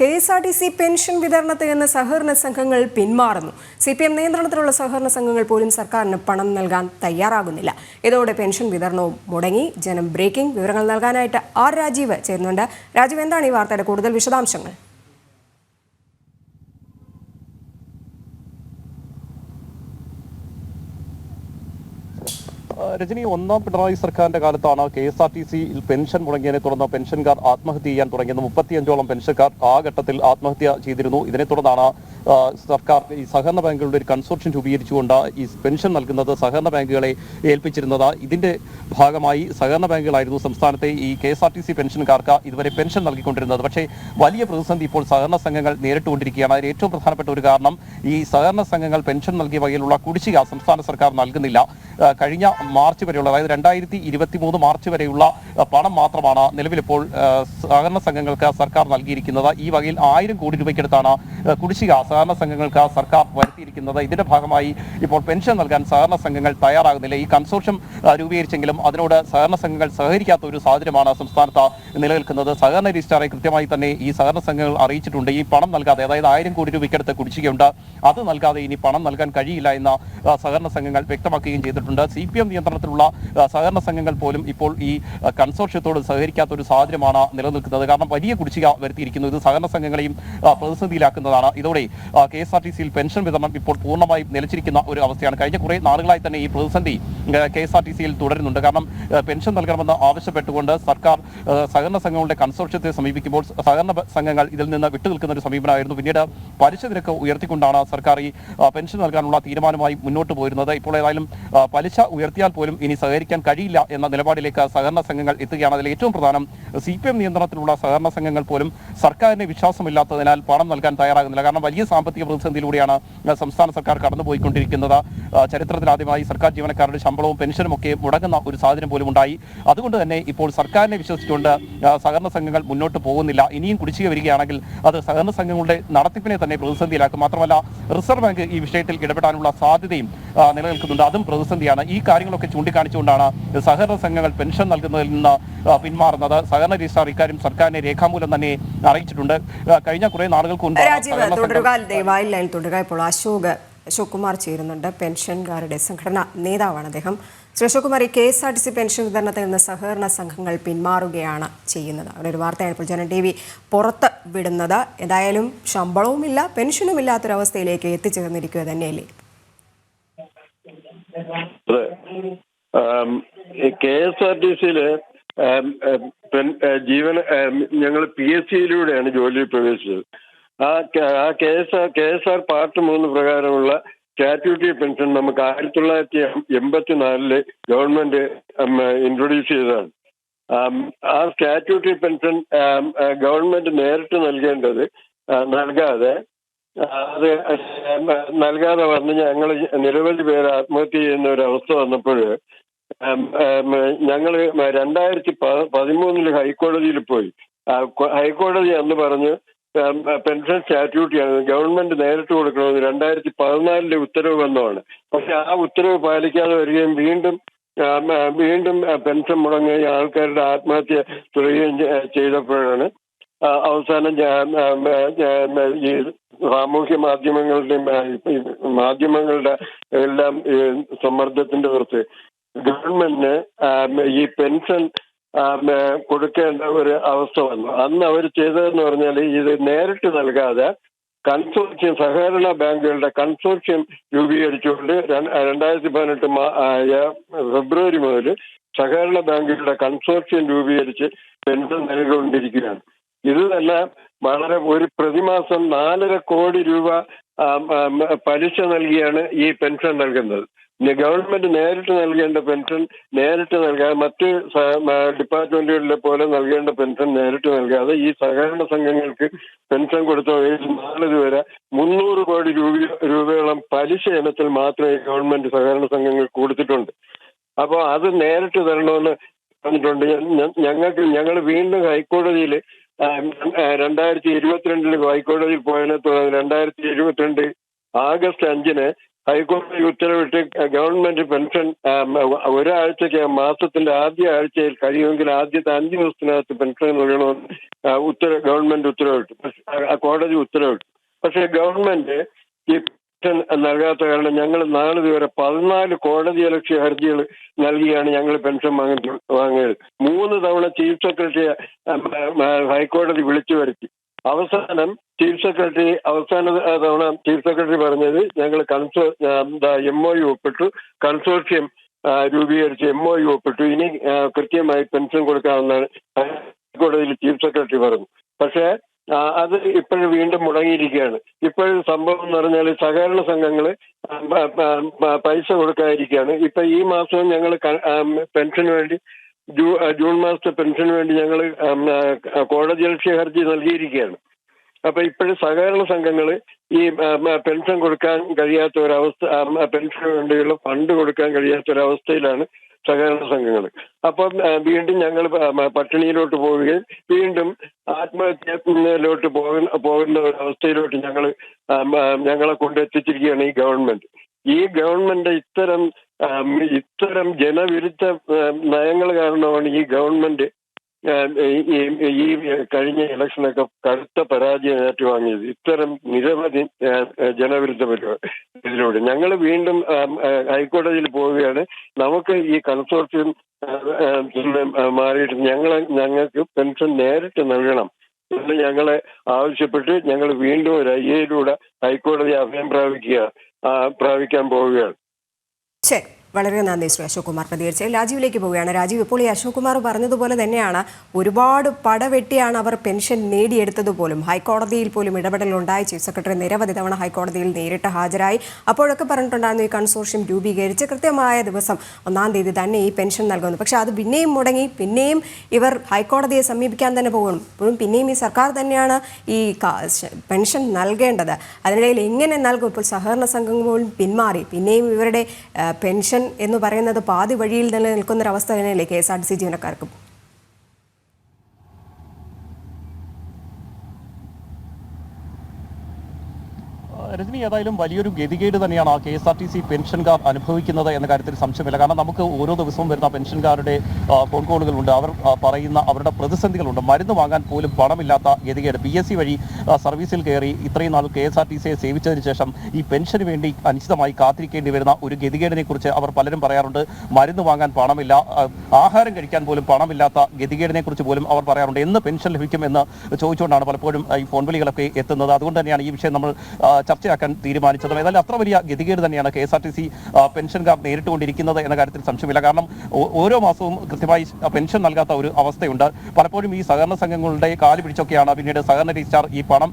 KSRTC pension വിതരണത്തിൽ നിന്ന് സഹകരണ സംഘങ്ങൾ പിന്മാറുന്നു. CPM നിയന്ത്രണത്തിലുള്ള സഹകരണ സംഘങ്ങൾ പോലും സർക്കാരിന് പണം നൽകാൻ തയ്യാറാകുന്നില്ല. ഇതോടെ പെൻഷൻ വിതരണവും മുടങ്ങി. ജനം ബ്രേക്കിംഗ് വിവരങ്ങൾ നൽകാനായിട്ട് രാജീവ് ചേരുന്നുണ്ട്. രാജീവ്, എന്താണ് ഈ വാർത്തയുടെ കൂടുതൽ വിശദാംശങ്ങൾ? രജനി, ഒന്നാം പിണറായി സർക്കാരിന്റെ കാലത്താണ് KSRTCയിൽ പെൻഷൻ മുടങ്ങിയതിനെ തുടർന്ന് പെൻഷൻകാർ ആത്മഹത്യ ചെയ്യാൻ തുടങ്ങിയത്. 35ഓളം പെൻഷൻകാർ ആ ഘട്ടത്തിൽ ആത്മഹത്യ ചെയ്തിരുന്നു. ഇതിനെ തുടർന്നാണ് സർക്കാർ ഈ സഹകരണ ബാങ്കുകളുടെ ഒരു കൺസോർഷ്യം രൂപീകരിച്ചുകൊണ്ട് ഈ പെൻഷൻ നൽകുന്നത് സഹകരണ ബാങ്കുകളെ ഏൽപ്പിച്ചിരുന്നത്. ഇതിന്റെ ഭാഗമായി സഹകരണ ബാങ്കുകളായിരുന്നു സംസ്ഥാനത്തെ ഈ KSRTC പെൻഷൻകാർക്ക് ഇതുവരെ പെൻഷൻ നൽകിക്കൊണ്ടിരുന്നത്. പക്ഷേ വലിയ പ്രതിസന്ധി ഇപ്പോൾ സഹകരണ സംഘങ്ങൾ നേരിട്ടുകൊണ്ടിരിക്കുകയാണ്. അതിന് ഏറ്റവും പ്രധാനപ്പെട്ട ഒരു കാരണം ഈ സഹകരണ സംഘങ്ങൾ പെൻഷൻ നൽകിയ വകയിലുള്ള കുടിശ്ശിക സംസ്ഥാന സർക്കാർ നൽകുന്നില്ല. കഴിഞ്ഞ മാർച്ച് വരെയുള്ള, അതായത് 2023 മാർച്ച് വരെയുള്ള പണം മാത്രമാണ് നിലവിലിപ്പോൾ സഹകരണ സംഘങ്ങൾക്ക് സർക്കാർ നൽകിയിരിക്കുന്നത്. ഈ വകയിൽ 1000 കോടി രൂപയ്ക്കടുത്താണ് കുടിശ്ശിക സഹകരണ സംഘങ്ങൾക്ക് സർക്കാർ വരുത്തിയിരിക്കുന്നത്. ഇതിന്റെ ഭാഗമായി ഇപ്പോൾ പെൻഷൻ നൽകാൻ സഹകരണ സംഘങ്ങൾ തയ്യാറാകുന്നില്ല. ഈ കൺസോർഷ്യം രൂപീകരിച്ചെങ്കിലും അതിനോട് സഹകരണ സംഘങ്ങൾ സഹകരിക്കാത്ത ഒരു സാഹചര്യമാണ് സംസ്ഥാനത്ത് നിലനിൽക്കുന്നത്. സഹകരണ രജിസ്ട്രാറെ കൃത്യമായി തന്നെ ഈ സഹകരണ സംഘങ്ങൾ അറിയിച്ചിട്ടുണ്ട്. ഈ പണം നൽകാതെ, അതായത് 1000 കോടി രൂപയ്ക്കടുത്ത് കുടിശ്ശികയുണ്ട്, അത് നൽകാതെ ഇനി പണം നൽകാൻ കഴിയില്ല എന്ന് സഹകരണ സംഘങ്ങൾ വ്യക്തമാക്കുകയും ചെയ്തിട്ടുണ്ട്. CPM നിയന്ത്രണത്തിലുള്ള സഹകരണ സംഘങ്ങൾ പോലും ഇപ്പോൾ ഈ കൺസോർഷ്യത്തോട് സഹകരിക്കാത്ത ഒരു സാഹചര്യമാണ് നിലനിൽക്കുന്നത്. കാരണം വലിയ കുടിശ്ശിക വരുത്തിയിരിക്കുന്നു. ഇത് സഹകരണ സംഘങ്ങളെയും പ്രതിസന്ധിയിലാക്കുന്നതാണ്. ഇതോടെ KSRTCയിൽ പെൻഷൻ വിതരണം ഇപ്പോൾ പൂർണ്ണമായും നിലച്ചിരിക്കുന്ന ഒരു അവസ്ഥയാണ്. കഴിഞ്ഞ കുറേ നാളുകളായി തന്നെ ഈ പ്രതിസന്ധി KSRTCയിൽ തുടരുന്നുണ്ട്. കാരണം പെൻഷൻ നൽകണമെന്ന് ആവശ്യപ്പെട്ടുകൊണ്ട് സർക്കാർ സഹകരണ സംഘങ്ങളുടെ കൺസോർഷ്യത്തെ സമീപിക്കുമ്പോൾ സഹകരണ സംഘങ്ങൾ ഇതിൽ നിന്ന് വിട്ടുനിൽക്കുന്ന ഒരു സമീപനമായിരുന്നു. പിന്നീട് പലിശ നിരക്ക് ഉയർത്തിക്കൊണ്ടാണ് സർക്കാർ ഈ പെൻഷൻ നൽകാനുള്ള തീരുമാനമായി മുന്നോട്ട് പോയിരുന്നത്. ഇപ്പോൾ ഏതായാലും പലിശ ഉയർത്തിയാൽ പോലും ഇനി സഹകരിക്കാൻ കഴിയില്ല എന്ന നിലപാടിലേക്ക് സഹകരണ സംഘങ്ങൾ എത്തുകയാണ്. അതിൽ ഏറ്റവും പ്രധാനം CPM നിയന്ത്രണത്തിലുള്ള സഹകരണ സംഘങ്ങൾ പോലും സർക്കാരിനെ വിശ്വാസമില്ലാത്തതിനാൽ പണം നൽകാൻ തയ്യാറാകുന്നില്ല. കാരണം വലിയ സാമ്പത്തിക പ്രതിസന്ധിയിലൂടെയാണ് സംസ്ഥാന സർക്കാർ കടന്നുപോയിക്കൊണ്ടിരിക്കുന്നത്. ചരിത്രത്തിലാദ്യമായി സർക്കാർ ജീവനക്കാരുടെ ശമ്പളവും പെൻഷനും ഒക്കെ മുടങ്ങുന്ന ഒരു സാഹചര്യം പോലും ഉണ്ടായി. അതുകൊണ്ട് തന്നെ ഇപ്പോൾ സർക്കാരിനെ വിശ്വസിച്ചുകൊണ്ട് സഹകരണ സംഘങ്ങൾ മുന്നോട്ട് പോകുന്നില്ല. ഇനിയും കുടിശ്ശിക വരികയാണെങ്കിൽ അത് സഹകരണ സംഘങ്ങളുടെ നടത്തിപ്പിനെ തന്നെ പ്രതിസന്ധിയിലാക്കും. മാത്രമല്ല റിസർവ് ബാങ്ക് ഈ വിഷയത്തിൽ ഇടപെടാനുള്ള സാധ്യതയും നിലനിൽക്കുന്നുണ്ട്. അതും പ്രതിസന്ധിയാണ്. ഈ കാര്യങ്ങളൊക്കെ ചൂണ്ടിക്കാണിച്ചുകൊണ്ടാണ് സഹകരണ സംഘങ്ങൾ പെൻഷൻ നൽകുന്നതിൽ നിന്ന് പിന്മാറുന്നത്. സഹകരണ രജിസ്ട്രാർ ഇക്കാര്യം സർക്കാരിനെ രേഖാമൂലം തന്നെ അറിയിച്ചിട്ടുണ്ട്. കഴിഞ്ഞ കുറെ നാളുകൾക്ക് മുൻപ് ഇപ്പോൾ അശോക് കുമാർ ചേരുന്നുണ്ട്. പെൻഷൻകാരുടെ സംഘടനാ നേതാവാണ് അദ്ദേഹം. ശ്രീ അശോക് കുമാർ, KSRTC പെൻഷൻ വിതരണത്തിൽ നിന്ന് സഹകരണ സംഘങ്ങൾ പിന്മാറുകയാണ് ചെയ്യുന്നത്. അവിടെ ഒരു വാർത്തയാണ് ഇപ്പോൾ ജനം TV പുറത്ത് വിടുന്നത്. എന്തായാലും ശമ്പളവുമില്ല, പെൻഷനും ഇല്ലാത്തൊരവസ്ഥയിലേക്ക് എത്തിച്ചേർന്നിരിക്കുക തന്നെയല്ലേ? KSRTCയില് ഞങ്ങൾ PSCയിലൂടെയാണ് ജോലിയിൽ പ്രവേശിച്ചത്. KSR പാർട്ട് 3 പ്രകാരമുള്ള സ്റ്റാറ്റ്യൂട്ടറി പെൻഷൻ നമുക്ക് 1984 ഗവൺമെന്റ് ഇൻട്രൊഡ്യൂസ് ചെയ്തതാണ്. ആ സ്റ്റാറ്റ്യൂട്ടറി പെൻഷൻ ഗവൺമെന്റ് നേരിട്ട് നൽകാതെ വന്ന് ഞങ്ങൾ നിരവധി പേര് ആത്മഹത്യ ചെയ്യുന്ന ഒരു അവസ്ഥ വന്നപ്പോൾ ഞങ്ങൾ 2013 ഹൈക്കോടതിയിൽ പോയി. ഹൈക്കോടതി അന്ന് പറഞ്ഞു പെൻഷൻ സ്റ്റാറ്റ്യൂട്ടറിയാണ്, ഗവൺമെന്റ് നേരിട്ട് കൊടുക്കണമെന്ന് 2014 ഉത്തരവ് വന്നതാണ്. പക്ഷെ ആ ഉത്തരവ് പാലിക്കാതെ വരികയും വീണ്ടും പെൻഷൻ മുടങ്ങുകയും ആൾക്കാരുടെ ആത്മഹത്യ തുടരുകയും ചെയ്തപ്പോഴാണ് അവസാനം ഈ സാമൂഹ്യ മാധ്യമങ്ങളുടെ എല്ലാം സമ്മർദ്ദത്തിന്റെ പുറത്ത് ഗവൺമെന്റിന് ഈ പെൻഷൻ കൊടുക്കേണ്ട ഒരു അവസ്ഥ വന്നു. അന്ന് അവർ ചെയ്തതെന്ന് പറഞ്ഞാൽ ഇത് നേരിട്ട് നൽകാതെ കൺസോർഷ്യം, സഹകരണ ബാങ്കുകളുടെ കൺസോർഷ്യം രൂപീകരിച്ചുകൊണ്ട് 2018 ഫെബ്രുവരി മുതൽ സഹകരണ ബാങ്കുകളുടെ കൺസോർഷ്യം രൂപീകരിച്ച് പെൻഷൻ നൽകിക്കൊണ്ടിരിക്കുകയാണ്. ഇത് തന്നെ വളരെ ഒരു പ്രതിമാസം 4.5 കോടി രൂപ പലിശ നൽകിയാണ് ഈ പെൻഷൻ നൽകുന്നത്. ഗവൺമെന്റ് നേരിട്ട് നൽകേണ്ട പെൻഷൻ നേരിട്ട് നൽകാതെ, മറ്റ് ഡിപ്പാർട്ട്മെന്റുകളിലെ പോലെ നൽകേണ്ട പെൻഷൻ നേരിട്ട് നൽകാതെ ഈ സഹകരണ സംഘങ്ങൾക്ക് പെൻഷൻ കൊടുത്ത നാളിതുവരെ 300 കോടി രൂപയോളം പലിശ ഇനത്തിൽ മാത്രമേ ഗവൺമെന്റ് സഹകരണ സംഘങ്ങൾക്ക് കൊടുത്തിട്ടുണ്ട്. അപ്പോൾ അത് നേരിട്ട് തരണമെന്ന് പറഞ്ഞിട്ടുണ്ട്. ഞങ്ങൾ വീണ്ടും ഹൈക്കോടതിയിൽ 2022 ഹൈക്കോടതിയിൽ പോയതിനെ തുടർന്ന് 2022 ആഗസ്റ്റ് 5 ഹൈക്കോടതി ഉത്തരവിട്ട് ഗവൺമെന്റ് പെൻഷൻ ഒരാഴ്ചക്ക് മാസത്തിന്റെ ആദ്യ ആഴ്ചയിൽ കഴിയുമെങ്കിൽ ആദ്യത്തെ 5 ദിവസത്തിനകത്ത് പെൻഷൻ നൽകണമെന്ന് ഗവൺമെന്റ് ഉത്തരവിട്ടു, കോടതി ഉത്തരവിട്ടു. പക്ഷേ ഗവൺമെന്റ് ഈ പെൻഷൻ നൽകാത്ത കാരണം ഞങ്ങൾ നാളിതുവരെ 14 കോടതിയലക്ഷ്യ ഹർജികൾ നൽകിയാണ് ഞങ്ങൾ പെൻഷൻ വാങ്ങിയത്. 3 തവണ ചീഫ് സെക്രട്ടറിയെ ഹൈക്കോടതി വിളിച്ചു വരുത്തി. അവസാനം ചീഫ് സെക്രട്ടറി ചീഫ് സെക്രട്ടറി പറഞ്ഞത് ഞങ്ങൾ MOU ഒപ്പിട്ടു, കൺസോർഷ്യം രൂപീകരിച്ച് MOU ഒപ്പിട്ടു, ഇനി കൃത്യമായി പെൻഷൻ കൊടുക്കാമെന്നാണ് ഹൈക്കോടതിയിൽ ചീഫ് സെക്രട്ടറി പറഞ്ഞു. പക്ഷേ അത് ഇപ്പോഴും വീണ്ടും മുടങ്ങിയിരിക്കുകയാണ്. ഇപ്പോഴും സംഭവം എന്ന് പറഞ്ഞാൽ സഹകരണ സംഘങ്ങൾ പൈസ കൊടുക്കാതിരിക്കുകയാണ്. ഇപ്പൊ ഈ മാസവും ഞങ്ങൾ പെൻഷന് വേണ്ടി ജൂൺ മാസത്തെ പെൻഷന് വേണ്ടി ഞങ്ങൾ കോടതിയലക്ഷ്യ ഹർജി നൽകിയിരിക്കുകയാണ്. അപ്പൊ ഇപ്പോഴും സഹകരണ സംഘങ്ങൾ ഈ പെൻഷൻ കൊടുക്കാൻ കഴിയാത്ത ഒരവസ്ഥ, പെൻഷന് വേണ്ടിയുള്ള ഫണ്ട് കൊടുക്കാൻ കഴിയാത്ത ഒരവസ്ഥയിലാണ് സഹകരണ സംഘങ്ങൾ. അപ്പം വീണ്ടും ഞങ്ങൾ പട്ടിണിയിലോട്ട് പോവുകയും വീണ്ടും ആത്മഹത്യയിലോട്ട് പോകുന്ന ഒരവസ്ഥയിലോട്ട് ഞങ്ങളെ കൊണ്ടെത്തിച്ചിരിക്കുകയാണ് ഈ ഗവൺമെന്റ്. ഈ ഗവൺമെന്റ് ഇത്തരം ജനവിരുദ്ധ നയങ്ങൾ കാരണമാണ് ഈ ഗവൺമെന്റ് ഈ കഴിഞ്ഞ ഇലക്ഷനൊക്കെ കടുത്ത പരാജയം ഏറ്റുവാങ്ങിയത്. ഇത്തരം നിരവധി ജനവിരുദ്ധ ഇതിലൂടെ ഞങ്ങൾ വീണ്ടും ഹൈക്കോടതിയിൽ പോവുകയാണ്. നമുക്ക് ഈ കൺസോർഷ്യം മാറിയിട്ട് ഞങ്ങൾക്ക് പെൻഷൻ നേരിട്ട് നൽകണം എന്ന് ഞങ്ങളെ ആവശ്യപ്പെട്ട് ഞങ്ങൾ വീണ്ടും ഒരു IA ഹൈക്കോടതി അഭയം പ്രാപിക്കാൻ പോവുകയാണ്. ശരി, വളരെ നന്ദി ശ്രീ അശോക് കുമാർ പ്രതികരിച്ചത്. രാജീവിലേക്ക് പോവുകയാണ്. രാജീവ്, ഇപ്പോൾ ഈ അശോക് കുമാർ പറഞ്ഞതുപോലെ തന്നെയാണ് ഒരുപാട് പടവെട്ടിയാണ് അവർ പെൻഷൻ നേടിയെടുത്തത് പോലും. ഹൈക്കോടതിയിൽ പോലും ഇടപെടലുണ്ടായി. ചീഫ് സെക്രട്ടറി നിരവധി തവണ ഹൈക്കോടതിയിൽ നേരിട്ട് ഹാജരായി. അപ്പോഴൊക്കെ പറഞ്ഞിട്ടുണ്ടായിരുന്നു ഈ കൺസോർഷ്യം രൂപീകരിച്ച് കൃത്യമായ ദിവസം 1-ാം തീയതി തന്നെ ഈ പെൻഷൻ നൽകുന്നു. പക്ഷേ അത് പിന്നെയും മുടങ്ങി. പിന്നെയും ഇവർ ഹൈക്കോടതിയെ സമീപിക്കാൻ തന്നെ പോകുന്നു. ഇപ്പോഴും പിന്നെയും ഈ സർക്കാർ തന്നെയാണ് ഈ പെൻഷൻ നൽകേണ്ടത്. അതിനിടയിൽ എങ്ങനെ നൽകും? ഇപ്പോൾ സഹകരണ സംഘം പോലും പിന്മാറി. പിന്നെയും ഇവരുടെ പെൻഷൻ എന്ന് പറയുന്നത് പാതി വഴിയിൽ നിൽക്കുന്നൊരവസ്ഥ തന്നെയല്ലേ KSRTC ജീവനക്കാർക്കും? രജനി, ഏതായാലും വലിയൊരു ഗതികേട് തന്നെയാണ് KSRTC പെൻഷൻകാർ അനുഭവിക്കുന്നത് എന്ന കാര്യത്തിൽ സംശയമില്ല. കാരണം നമുക്ക് ഓരോ ദിവസവും വരുന്ന പെൻഷൻകാരുടെ ഫോൺ കോളുകളുണ്ട്. അവർ പറയുന്ന അവരുടെ പ്രതിസന്ധികളുണ്ട്. മരുന്ന് വാങ്ങാൻ പോലും പണമില്ലാത്ത ഗതികേട്. PSC വഴി സർവീസിൽ കയറി ഇത്രയും നാൾ KSRTCയെ സേവിച്ചതിന് ശേഷം ഈ പെൻഷന് വേണ്ടി അനിശ്ചിതമായി കാത്തിരിക്കേണ്ടി വരുന്ന ഒരു ഗതികേടിനെ കുറിച്ച് അവർ പലരും പറയാറുണ്ട്. മരുന്ന് വാങ്ങാൻ പണമില്ല, ആഹാരം കഴിക്കാൻ പോലും പണമില്ലാത്ത ഗതികേടിനെ കുറിച്ച് പോലും അവർ പറയാറുണ്ട്. എന്ന് പെൻഷൻ ലഭിക്കുമെന്ന് ചോദിച്ചുകൊണ്ടാണ് പലപ്പോഴും ഈ ഫോൺ വിളികളൊക്കെ എത്തുന്നത്. അതുകൊണ്ട് തന്നെയാണ് ഈ വിഷയം നമ്മൾ ചർച്ചയാക്കാൻ തീരുമാനിച്ചത്. ഏതായാലും അത്ര വലിയ ഗതികേട് തന്നെയാണ് KSRTC പെൻഷൻകാർ നേരിട്ടുകൊണ്ടിരിക്കുന്നത് എന്ന കാര്യത്തിൽ സംശയമില്ല. കാരണം ഓരോ മാസവും കൃത്യമായി പെൻഷൻ നൽകാത്ത ഒരു അവസ്ഥയുണ്ട്. പലപ്പോഴും ഈ സഹകരണ സംഘങ്ങളുടെ കാല് പിടിച്ചൊക്കെയാണ് പിന്നീട് സഹകരണ രജിസ്ട്രാർ ഈ പണം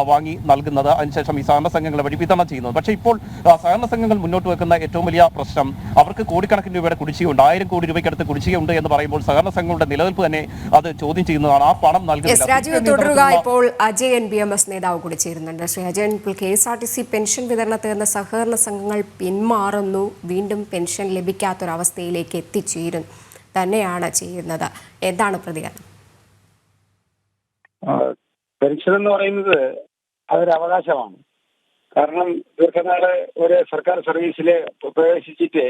വാങ്ങി നൽകുന്നത്. അതിനുശേഷം ഈ സഹകരണ സംഘങ്ങളെ വഴി വിതരണം ചെയ്യുന്നത്. പക്ഷേ ഇപ്പോൾ സഹകരണ സംഘങ്ങൾ മുന്നോട്ട് വെക്കുന്ന ഏറ്റവും വലിയ പ്രശ്നം അവർക്ക് കോടിക്കണക്കിന് രൂപയുടെ കുടിശ്ശികയുണ്ട്. 1000 കോടി രൂപയ്ക്കടുത്ത് കുടിശ്ശികയുണ്ട് എന്ന് പറയുമ്പോൾ സഹകരണ സംഘങ്ങളുടെ നിലനിൽപ്പ് തന്നെ അത് ചോദ്യം ചെയ്യുന്നതാണ്. ആ പണം നൽകുന്നില്ല. രാജീവ് തുടരുക. ഇപ്പോൾ അജയൻ BMS നേതാവ് കൂടി ചേരുന്നുണ്ട്. ശ്രീ അജയൻ, ഇപ്പോൾ KSRTC പെൻഷൻ വിതരണത്തിൽ നിന്ന് സഹകരണ സംഘങ്ങൾ പിന്മാറുന്നു. വീണ്ടും പെൻഷൻ ലഭിക്കാത്തൊരവസ്ഥയിലേക്ക് എത്തിച്ചേരും തന്നെയാണ് ചെയ്യുന്നത്. എന്താണ് പ്രതികരണം? പെൻഷൻ എന്ന് പറയുന്നത് അതൊരു അവകാശമാണ്. കാരണം ദീർഘനാള് ഒരു സർക്കാർ സർവീസിൽ പ്രവേശിച്ചിട്ട്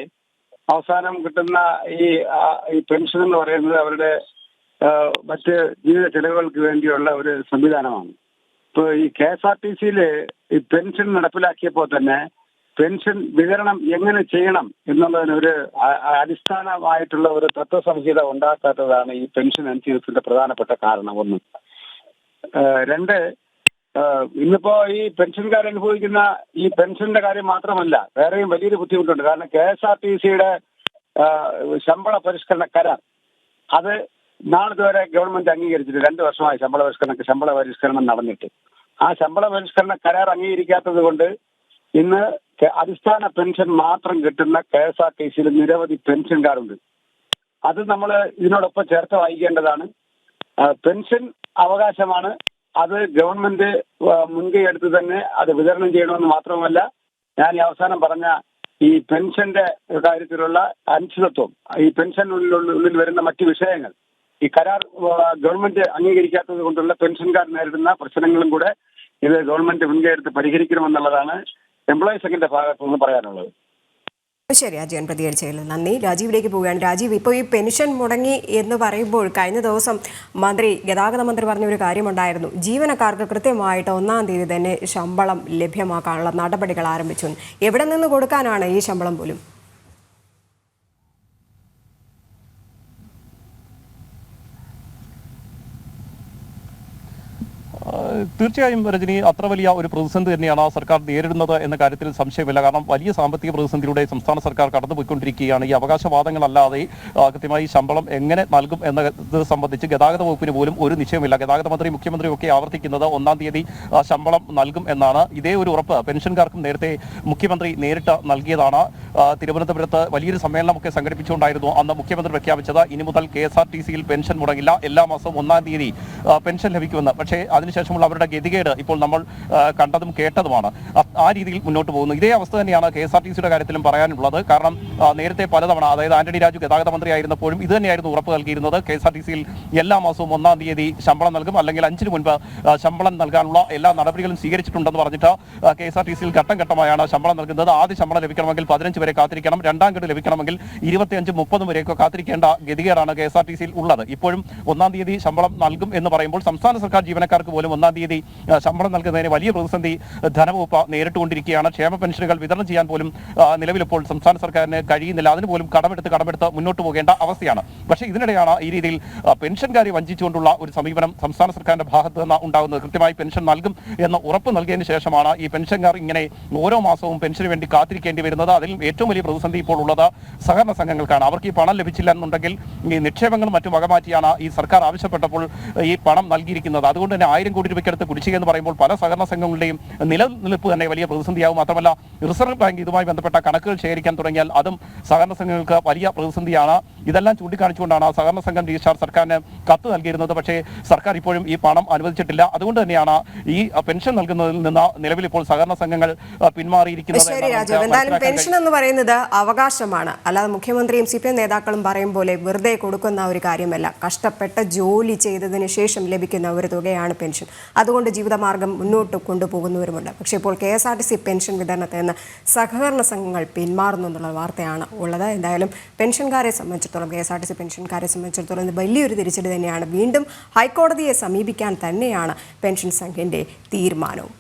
അവസാനം കിട്ടുന്ന ഈ പെൻഷൻ എന്ന് പറയുന്നത് അവരുടെ മറ്റ് ജീവിത ചെലവുകൾക്ക് വേണ്ടിയുള്ള ഒരു സംവിധാനമാണ്. ഇപ്പോൾ ഈ KSRTCയിൽ ഈ പെൻഷൻ നടപ്പിലാക്കിയപ്പോൾ തന്നെ പെൻഷൻ വിതരണം എങ്ങനെ ചെയ്യണം എന്നുള്ളതിനൊരു അടിസ്ഥാനമായിട്ടുള്ള ഒരു തത്വസംഹിത ഉണ്ടാക്കാത്തതാണ് ഈ പെൻഷൻ അനിശ്ചിതത്വത്തിന്റെ പ്രധാനപ്പെട്ട കാരണം. 1. 2, ഇന്നിപ്പോ ഈ പെൻഷൻകാർ അനുഭവിക്കുന്ന ഈ പെൻഷന്റെ കാര്യം മാത്രമല്ല, വേറെയും വലിയൊരു ബുദ്ധിമുട്ടുണ്ട്. കാരണം KSRTCയുടെ ശമ്പള പരിഷ്കരണ കരാർ അത് നാളിതുവരെ ഗവൺമെന്റ് അംഗീകരിച്ചിട്ട് 2 വർഷമായി ശമ്പള പരിഷ്കരണം നടന്നിട്ട്. ആ ശമ്പള പരിഷ്കരണ കരാർ അംഗീകരിക്കാത്തത് കൊണ്ട് ഇന്ന് അടിസ്ഥാന പെൻഷൻ മാത്രം കിട്ടുന്ന KSRTCയിൽ നിരവധി പെൻഷൻകാരുണ്ട്. അത് നമ്മൾ ഇതിനോടൊപ്പം ചേർത്ത് വായിക്കേണ്ടതാണ്. പെൻഷൻ അവകാശമാണ്. അത് ഗവൺമെന്റ് മുൻകൈ എടുത്ത് തന്നെ അത് വിതരണം ചെയ്യണമെന്ന് മാത്രമല്ല, ഞാൻ ഈ അവസാനം പറഞ്ഞ ഈ പെൻഷന്റെ കാര്യത്തിലുള്ള അനിശ്ചിതത്വം, ഈ പെൻഷനുള്ളിൽ വരുന്ന മറ്റു വിഷയങ്ങൾ, ഈ കരാർ ഗവൺമെന്റ് അംഗീകരിക്കാത്തത് കൊണ്ടുള്ള പെൻഷൻകാർ നേരിടുന്ന പ്രശ്നങ്ങളും കൂടെ ഇത് ഗവൺമെന്റ് മുൻകൈ എടുത്ത് പരിഹരിക്കണമെന്നുള്ളതാണ് എംപ്ലോയീസ് സംഘിന്റെ ഭാഗത്തു നിന്ന് പറയാനുള്ളത്. ശരി, അജയൻ പ്രതികരിച്ചതിൽ നന്ദി. രാജീവിലേക്ക് പോവുകയാണ്. രാജീവ്, ഇപ്പോൾ ഈ പെൻഷൻ മുടങ്ങി എന്ന് പറയുമ്പോൾ കഴിഞ്ഞ ദിവസം ഗതാഗത മന്ത്രി പറഞ്ഞൊരു കാര്യമുണ്ടായിരുന്നു, ജീവനക്കാർക്ക് കൃത്യമായിട്ട് 1-ാം തീയതി തന്നെ ശമ്പളം ലഭ്യമാക്കാനുള്ള നടപടികൾ ആരംഭിച്ചു. എവിടെ നിന്ന് കൊടുക്കാനാണ് ഈ ശമ്പളം പോലും? തീർച്ചയായും രജനി, അത്ര വലിയ ഒരു പ്രതിസന്ധി തന്നെയാണ് സർക്കാർ നേരിടുന്നത് എന്ന കാര്യത്തിൽ സംശയമില്ല. കാരണം വലിയ സാമ്പത്തിക പ്രതിസന്ധിയിലൂടെ സംസ്ഥാന സർക്കാർ കടന്നുപോയിക്കൊണ്ടിരിക്കുകയാണ്. ഈ അവകാശവാദങ്ങളല്ലാതെ കൃത്യമായി ശമ്പളം എങ്ങനെ നൽകും എന്നത് സംബന്ധിച്ച് ഗതാഗത വകുപ്പിന് പോലും ഒരു നിശ്ചയമില്ല. ഗതാഗത മന്ത്രി, മുഖ്യമന്ത്രിയും ഒക്കെ ആവർത്തിക്കുന്നത് 1-ാം തീയതി ശമ്പളം നൽകും എന്നാണ്. ഇതേ ഒരു ഉറപ്പ് പെൻഷൻകാർക്കും നേരത്തെ മുഖ്യമന്ത്രി നേരിട്ട് നൽകിയതാണ്. തിരുവനന്തപുരത്ത് വലിയൊരു സമ്മേളനമൊക്കെ സംഘടിപ്പിച്ചുകൊണ്ടായിരുന്നു അന്ന് മുഖ്യമന്ത്രി പ്രഖ്യാപിച്ചത്, ഇനി മുതൽ KSRTC-യിൽ പെൻഷൻ മുടങ്ങില്ല, എല്ലാ മാസവും 1-ാം തീയതി പെൻഷൻ ലഭിക്കുമെന്ന്. പക്ഷേ അതിനുശേഷമുള്ള അവരുടെ ഗതികേട് ഇപ്പോൾ നമ്മൾ കണ്ടതും കേട്ടതുമാണ്. ആ രീതിയിൽ മുന്നോട്ട് പോകുന്നു. ഇതേ അവസ്ഥ തന്നെയാണ് KSRTC-യുടെ കാര്യത്തിലും പറയാനുള്ളത്. കാരണം നേരത്തെ പലതവണ, അതായത് ആന്റണി രാജു ഗതാഗത മന്ത്രി ആയിരുന്നപ്പോഴും ഇത് തന്നെയായിരുന്നു ഉറപ്പ് നൽകിയിരുന്നത്, KSRTC-യിൽ എല്ലാ മാസവും 1-ാം തീയതി ശമ്പളം നൽകും, അല്ലെങ്കിൽ 5-ന് മുൻപ് ശമ്പളം നൽകാനുള്ള എല്ലാ നടപടികളും സ്വീകരിച്ചിട്ടുണ്ടെന്ന് പറഞ്ഞിട്ട് KSRTC-യിൽ ഘട്ടം ഘട്ടമായാണ് ശമ്പളം നൽകുന്നത്. ആദ്യ ശമ്പളം ലഭിക്കണമെങ്കിൽ 15 വരെ കാത്തിരിക്കണം, 2-ാം ഗഡു ലഭിക്കണമെങ്കിൽ 25-30 വരെയൊക്കെ കാത്തിരിക്കേണ്ട ഗതികേടാണ് KSRTC-യിൽ ഉള്ളത്. ഇപ്പോഴും 1-ാം തീയതി ശമ്പളം നൽകും എന്ന് പറയുമ്പോൾ സംസ്ഥാന സർക്കാർ ജീവനക്കാർക്ക് പോലും 1-ാം തീയതി ശമ്പളം നൽകുന്നതിന് വലിയ പ്രതിസന്ധി ധനവകുപ്പ് നേരിട്ടുകൊണ്ടിരിക്കുകയാണ്. ക്ഷേമ പെൻഷനുകൾ വിതരണം ചെയ്യാൻ പോലും നിലവിലിപ്പോൾ സംസ്ഥാന സർക്കാരിന് കഴിയുന്നില്ല. അതിനുപോലും കടമെടുത്ത് മുന്നോട്ട് പോകേണ്ട അവസ്ഥയാണ്. പക്ഷേ ഇതിനിടെയാണ് ഈ രീതിയിൽ പെൻഷൻകാരെ വഞ്ചിച്ചുകൊണ്ടുള്ള ഒരു സമീപനം സംസ്ഥാന സർക്കാരിന്റെ ഭാഗത്ത് നിന്ന് ഉണ്ടാകുന്നത്. കൃത്യമായി പെൻഷൻ നൽകും എന്ന് ഉറപ്പ് നൽകിയതിന് ശേഷമാണ് ഈ പെൻഷൻകാർ ഇങ്ങനെ ഓരോ മാസവും പെൻഷന് വേണ്ടി കാത്തിരിക്കേണ്ടി വരുന്നത്. അതിൽ ഏറ്റവും വലിയ പ്രതിസന്ധി ഇപ്പോൾ ഉള്ളത് സഹകരണ സംഘങ്ങൾക്കാണ്. അവർക്ക് ഈ പണം ലഭിച്ചില്ല എന്നുണ്ടെങ്കിൽ ഈ നിക്ഷേപങ്ങളും മറ്റും വകമാറ്റിയാണ് ഈ സർക്കാർ ആവശ്യപ്പെട്ടപ്പോൾ ഈ പണം നൽകിയിരിക്കുന്നത്. അതുകൊണ്ട് തന്നെ 1000 കോടി രൂപയ്ക്കടുത്ത് കുടിശ്ശിക എന്ന് പറയുമ്പോൾ പല സഹകരണ സംഘങ്ങളുടെയും നിലനിൽപ്പ് തന്നെ വലിയ പ്രതിസന്ധിയാവും. മാത്രമല്ല റിസർവ് ബാങ്ക് ഇതുമായി ബന്ധപ്പെട്ട കണക്കുകൾ ശേഖരിക്കാൻ തുടങ്ങിയാൽ അതും സഹകരണ സംഘങ്ങൾക്ക് വലിയ പ്രതിസന്ധിയാണ്. ഇതെല്ലാം ചൂണ്ടിക്കാണിച്ചുകൊണ്ടാണ് സഹകരണ സംഘം രജിസ്ട്രാർ സർക്കാരിന് കത്ത് നൽകിയിരുന്നത്. പക്ഷേ സർക്കാർ ഇപ്പോഴും ഈ പണം അനുവദിച്ചിട്ടില്ല. അതുകൊണ്ട് തന്നെയാണ് ഈ പെൻഷൻ നൽകുന്നതിൽ നിന്ന് നിലവിൽ ഇപ്പോൾ സഹകരണ സംഘങ്ങൾ പിന്മാറിയിരിക്കുന്നത്. ശരി രാജീവ്, എന്തായാലും പെൻഷൻ എന്ന് പറയുന്നത് അവകാശമാണ്, അല്ലാതെ മുഖ്യമന്ത്രിയും CPM നേതാക്കളും പറയും പോലെ വെറുതെ കൊടുക്കുന്ന ഒരു കാര്യമല്ല. കഷ്ടപ്പെട്ട ജോലി ചെയ്തതിന് ശേഷം ലഭിക്കുന്ന ഒരു തുകയാണ് പെൻഷൻ. അതുകൊണ്ട് ജീവിതമാർഗം മുന്നോട്ട് കൊണ്ടുപോകുന്നവരുമുണ്ട്. പക്ഷേ ഇപ്പോൾ KSRTC പെൻഷൻ വിതരണത്തിൽ നിന്ന് സഹകരണ സംഘങ്ങൾ പിന്മാറുന്നു എന്നുള്ള വാർത്തയാണ് ഉള്ളത്. എന്തായാലും പെൻഷൻകാരെ സംബന്ധിച്ചിടത്തോളം, KSRTC പെൻഷൻകാരെ സംബന്ധിച്ചിടത്തോളം ഇത് വലിയൊരു തിരിച്ചടി തന്നെയാണ്. വീണ്ടും ഹൈക്കോടതിയെ സമീപിക്കാൻ തന്നെയാണ് പെൻഷൻ സംഘിൻ്റെ തീരുമാനവും.